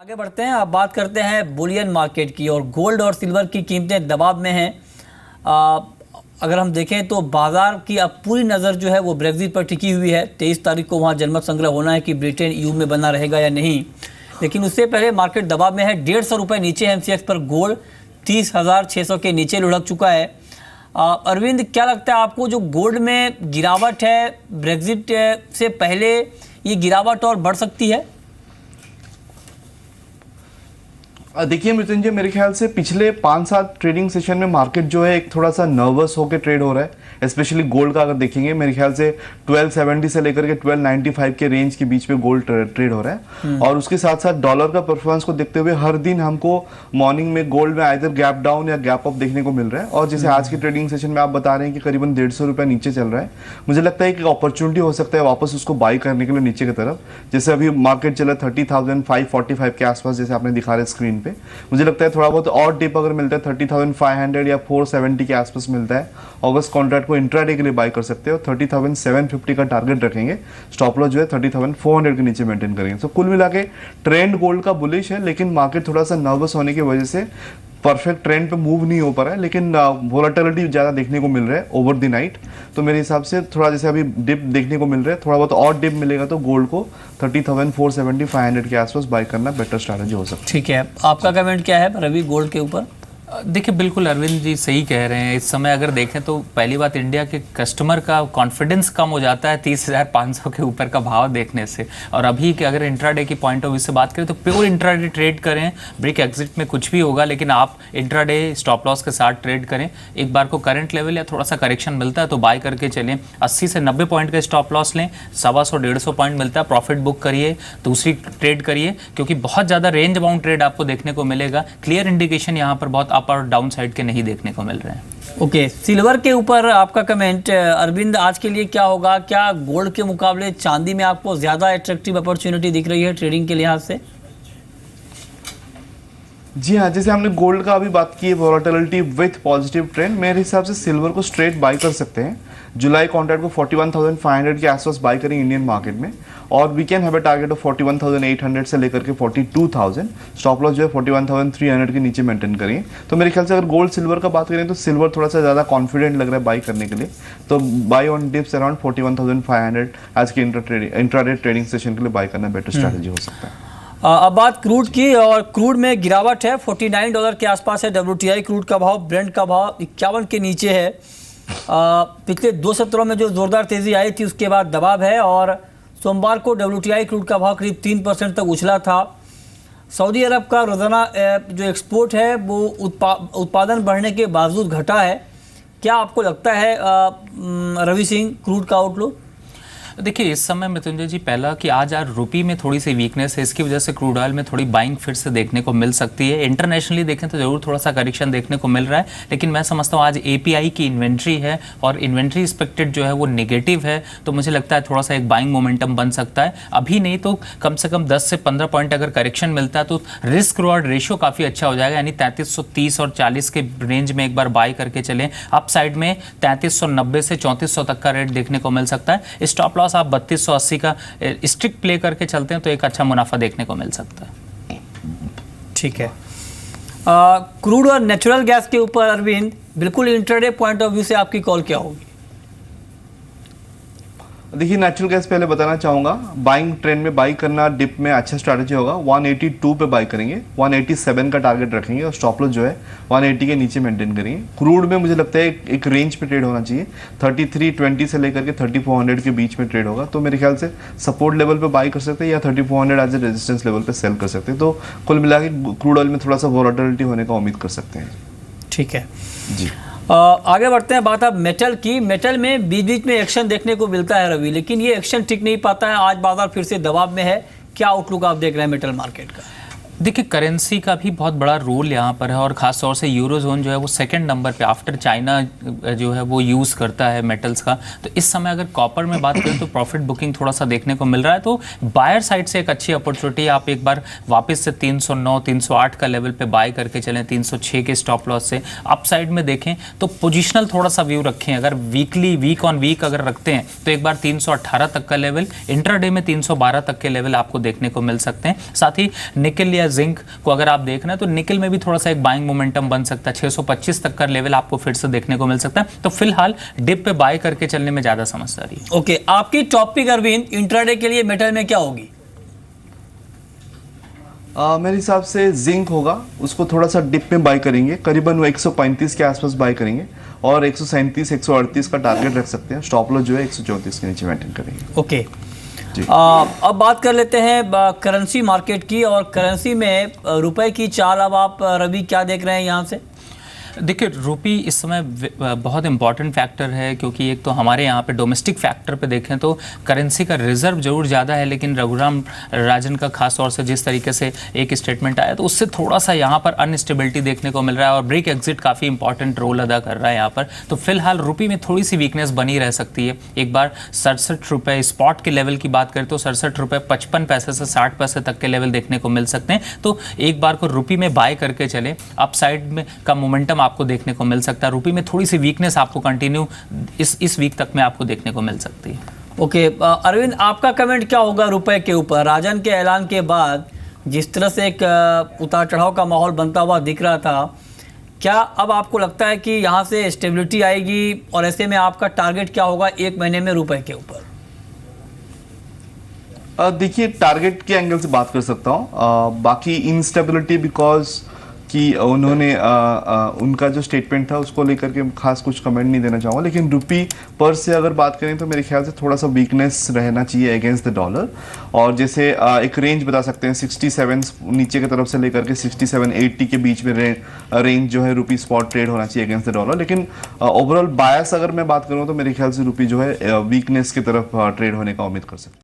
आगे बढ़ते हैं। अब बात करते हैं बुलियन मार्केट की और गोल्ड और सिल्वर की कीमतें दबाव में हैं। अगर हम देखें तो बाजार की अब पूरी नज़र जो है वो ब्रेग्जिट पर टिकी हुई है। 23 तारीख को वहाँ जनमत संग्रह होना है कि ब्रिटेन ईयू में बना रहेगा या नहीं, लेकिन उससे पहले मार्केट दबाव में है। 150 रुपये नीचे एमसीएक्स पर गोल्ड 30,600 के नीचे लुढ़क चुका है। अरविंद, क्या लगता है आपको, जो गोल्ड में गिरावट है ब्रेग्जिट से पहले, ये गिरावट और बढ़ सकती है? देखिए मृत्युंजय, मेरे ख्याल से पिछले 5-7 ट्रेडिंग सेशन में मार्केट जो है एक थोड़ा सा नर्वस होकर ट्रेड हो रहा है। स्पेशली गोल्ड का अगर देखेंगे, मेरे ख्याल से 1270 से लेकर के 1295 के रेंज के बीच में गोल्ड ट्रेड हो रहा है। और उसके साथ साथ डॉलर का परफॉर्मेंस को देखते हुए हर दिन हमको मॉर्निंग में गोल्ड में आइदर गैप डाउन या गैप अप देखने को मिल रहा है। और जैसे आज की ट्रेडिंग सेशन में आप बता रहे हैं कि करीबन 150 रुपये नीचे चल रहा है, मुझे लगता है कि अपॉर्चुनिटी हो सकता है वापस उसको बाई करने के लिए नीचे की तरफ। जैसे अभी मार्केट चला 30,545 के आसपास, जैसे आपने दिखा रहे स्क्रीन पे। मुझे लगता है थोड़ा बहुत और डिप अगर मिलता है 30,500 या 470 के आसपास मिलता है, अगस्त कॉन्ट्रैक्ट को इंट्राडे के लिए बाय कर सकते हो। 30,750 का टारगेट रखेंगे, स्टॉप लॉस जो है 30,400 के नीचे मेंटेन करेंगे। तो कुल मिला के ट्रेंड गोल्ड का बुलिश है, लेकिन मार्केट थोड़ा सा नर्वस होने की वजह से परफेक्ट ट्रेंड पे मूव नहीं हो पा रहा है, लेकिन वोलेटिलिटी ज़्यादा देखने को मिल रहा है ओवर द नाइट। तो मेरे हिसाब से थोड़ा जैसे अभी डिप देखने को मिल रहा है, थोड़ा बहुत और डिप मिलेगा तो गोल्ड को 30,470 500 के आसपास बाय करना बेटर स्ट्रैटेजी हो सकता है। ठीक है, आपका कमेंट क्या है रवि गोल्ड के ऊपर? देखिए, बिल्कुल अरविंद जी सही कह रहे हैं। इस समय अगर देखें तो पहली बात, इंडिया के कस्टमर का कॉन्फिडेंस कम हो जाता है 30,500 के ऊपर का भाव देखने से। और अभी के अगर इंट्राडे की पॉइंट ऑफ व्यू से बात करें तो प्योर इंट्राडे ट्रेड करें, ब्रेक एग्जिट में कुछ भी होगा, लेकिन आप इंट्राडे स्टॉप लॉस के साथ ट्रेड करें। एक बार को करंट लेवल या थोड़ा सा करेक्शन मिलता है तो बाय करके चलें। 80 से 90 पॉइंट का स्टॉप लॉस लें, 125-150 पॉइंट मिलता है, प्रॉफिट बुक करिए, दूसरी ट्रेड करिए, क्योंकि बहुत ज़्यादा रेंज बाउंड ट्रेड आपको देखने को मिलेगा। क्लियर इंडिकेशन यहाँ पर बहुत अप और डाउन साइड के नहीं देखने को मिल रहे हैं। ओके, सिल्वर के ऊपर आपका कमेंट अरविंद, आज के लिए क्या होगा? क्या गोल्ड के मुकाबले चांदी में आपको ज्यादा अट्रैक्टिव अपॉर्चुनिटी दिख रही है ट्रेडिंग के लिहाज से? जी हाँ, जैसे हमने गोल्ड का अभी बात की है, वोलेटिलिटी विथ पॉजिटिव ट्रेंड, मेरे हिसाब से सिल्वर को स्ट्रेट बाय कर सकते हैं। जुलाई कॉन्ट्रैक्ट को 41,500 के आसपास बाय करेंगे इंडियन मार्केट में, और we can have a target of 41,800 से लेकर के 42,000। स्टॉप लॉस जो है 41,300 के नीचे मेंटेन करेंगे। तो मेरे ख्याल से अगर गोल्ड सिल्वर का बात करें तो सिल्वर थोड़ा सा ज़्यादा कॉन्फिडेंट लग रहा है बाई करने के लिए, तो बाई ऑन डिप्स अराउंड 41,500 आज के इंट्राडे ट्रेडिंग सेशन के लिए बाई करना बेटर स्ट्रैटेजी हो सकता है। अब बात क्रूड की, और क्रूड में गिरावट है, $49 के आसपास है WTI क्रूड का भाव। ब्रेंट का भाव 51 के नीचे है। पिछले 2 सत्रों में जो जोरदार तेजी आई थी उसके बाद दबाव है, और सोमवार को WTI क्रूड का भाव करीब 3% तक उछला था। सऊदी अरब का रोजाना जो एक्सपोर्ट है वो उत्पादन बढ़ने के बावजूद घटा है। क्या आपको लगता है रवि सिंह, क्रूड का आउटलुक? देखिए, इस समय मृत्युंजय जी, पहला कि आज रुपये में थोड़ी सी वीकनेस है, इसकी वजह से क्रूड ऑयल में थोड़ी बाइंग फिर से देखने को मिल सकती है। इंटरनेशनली देखें तो जरूर थोड़ा सा करेक्शन देखने को मिल रहा है, लेकिन मैं समझता हूँ आज API की इन्वेंट्री है और इन्वेंट्री एक्सपेक्टेड जो है वो नेगेटिव है, तो मुझे लगता है थोड़ा सा एक बाइंग मोमेंटम बन सकता है। अभी नहीं तो कम से कम 10 से 15 पॉइंट अगर करेक्शन मिलता है तो रिस्क रिवॉर्ड रेशियो काफ़ी अच्छा हो जाएगा, यानी 3330 और 40 के रेंज में एक बार बाय करके चलें। अप साइड में 3390 से 3400 तक का रेट देखने को मिल सकता है। स्टॉप लॉस आप 3280 का स्ट्रिक्ट प्ले करके चलते हैं तो एक अच्छा मुनाफा देखने को मिल सकता है। ठीक है, क्रूड और नेचुरल गैस के ऊपर अरविंद, बिल्कुल इंट्राडे पॉइंट ऑफ व्यू से आपकी कॉल क्या होगी? देखिए, नेचुरल गैस पहले बताना चाहूँगा, बाइंग ट्रेंड में बाई करना डिप में अच्छा स्ट्रैटेजी होगा। 182 पे बाई करेंगे, 187 का टारगेट रखेंगे, और स्टॉप लॉस जो है 180 के नीचे मेंटेन करेंगे। क्रूड में मुझे लगता है एक रेंज पे ट्रेड होना चाहिए, 3320 से लेकर के 3400 के बीच में ट्रेड होगा। तो मेरे ख्याल से सपोर्ट लेवल पे बाई कर सकते हैं या 3400 एज ए रेजिस्टेंस लेवल पे सेल कर सकते हैं। तो कुल मिला के क्रूड ऑयल में थोड़ा सा वोलेटिलिटी होने का उम्मीद कर सकते हैं। ठीक है जी, आगे बढ़ते हैं। बात अब मेटल की। मेटल में बीच बीच में एक्शन देखने को मिलता है रवि, लेकिन ये एक्शन टिक नहीं पाता है। आज बाजार फिर से दबाव में है। क्या आउटलुक आप देख रहे हैं मेटल मार्केट का? देखिए, करेंसी का भी बहुत बड़ा रोल यहाँ पर है, और ख़ास तौर से यूरो जोन जो है वो सेकंड नंबर पे आफ्टर चाइना जो है वो यूज़ करता है मेटल्स का। तो इस समय अगर कॉपर में बात करें तो प्रॉफिट बुकिंग थोड़ा सा देखने को मिल रहा है, तो बायर साइड से एक अच्छी अपॉर्चुनिटी। आप एक बार वापस से 309 308 का लेवल पे बाय करके चलें, 306 के स्टॉप लॉस से। अप साइड में देखें तो पोजिशनल थोड़ा सा व्यू रखें। अगर वीक ऑन वीक अगर रखते हैं तो एक बार 318 तक का लेवल, इंट्राडे में 312 तक के लेवल आपको देखने को मिल सकते हैं। साथ ही निकल या जिंक को अगर आप देख रहे हैं तो निकल में भी थोड़ा सा एक बाइंग मोमेंटम बन सकता है, 625 तक का लेवल आपको फिर से देखने को मिल सकता है। तो फिलहाल डिप पे बाय करके चलने में ज्यादा समझदारी है। ओके, आपकी टॉप पिक अरविंद इंट्राडे के लिए मेटल में क्या होगी? मेरे हिसाब से जिंक होगा, उसको थोड़ा सा डिप में बाय करेंगे, करीबन वो 135 के आसपास बाय करेंगे और 137 138 का टारगेट रख सकते हैं। स्टॉप लॉस जो है 134 के नीचे मेंटेन करेंगे। ओके, जी। अब बात कर लेते हैं करेंसी मार्केट की, और करेंसी में रुपए की चाल अब आप रवि क्या देख रहे हैं यहाँ से? देखिए, रुपी इस समय बहुत इंपॉर्टेंट फैक्टर है, क्योंकि एक तो हमारे यहाँ पे डोमेस्टिक फैक्टर पे देखें तो करेंसी का रिजर्व जरूर ज़्यादा है, लेकिन रघुराम राजन का खास तौर से जिस तरीके से एक स्टेटमेंट आया तो उससे थोड़ा सा यहाँ पर अनस्टेबिलिटी देखने को मिल रहा है और ब्रेक एग्जिट काफ़ी इंपॉर्टेंट रोल अदा कर रहा है यहाँ पर। तो फिलहाल रुपी में थोड़ी सी वीकनेस बनी रह सकती है। एक बार 67 रुपये स्पॉट के लेवल की बात करें तो 67 रुपये 55 पैसे से 60 पैसे तक के लेवल देखने को मिल सकते हैं। तो एक बार को रुपी में बाय करके चले, अपसाइड में का मोमेंटम आपको देखने को मिल सकता है। रुपी में थोड़ी सी वीकनेस आपको कंटिन्यू इस वीक तक में आपको देखने को मिल सकती है। ओके, अरविंद आपका कमेंट क्या होगा रुपए के ऊपर? राजन के ऐलान के बाद जिस तरह से एक उतार चढ़ाव का माहौल बनता हुआ दिख रहा था, क्या अब आपको लगता है कि यहाँ से स्टेबिलिटी आएगी, और ऐसे में आपका टारगेट क्या होगा एक महीने में रुपए के ऊपर? देखिए, टारगेट के एंगल से बात कर सकता हूँ। बाकी इंस्टेबिलिटी बिकॉज कि उन्होंने उनका जो स्टेटमेंट था उसको लेकर के खास कुछ कमेंट नहीं देना चाहूँगा, लेकिन रुपी पर से अगर बात करें तो मेरे ख्याल से थोड़ा सा वीकनेस रहना चाहिए अगेंस्ट द डॉलर। और जैसे एक रेंज बता सकते हैं 67 नीचे की तरफ से लेकर के 67-80 के बीच में रेंज जो है रुपी स्पॉट ट्रेड होना चाहिए अगेंस्ट द डॉलर। लेकिन ओवरऑल बायस अगर मैं बात करूँ तो मेरे ख्याल से रुपी जो है वीकनेस की तरफ ट्रेड होने का उम्मीद कर सकते हैं।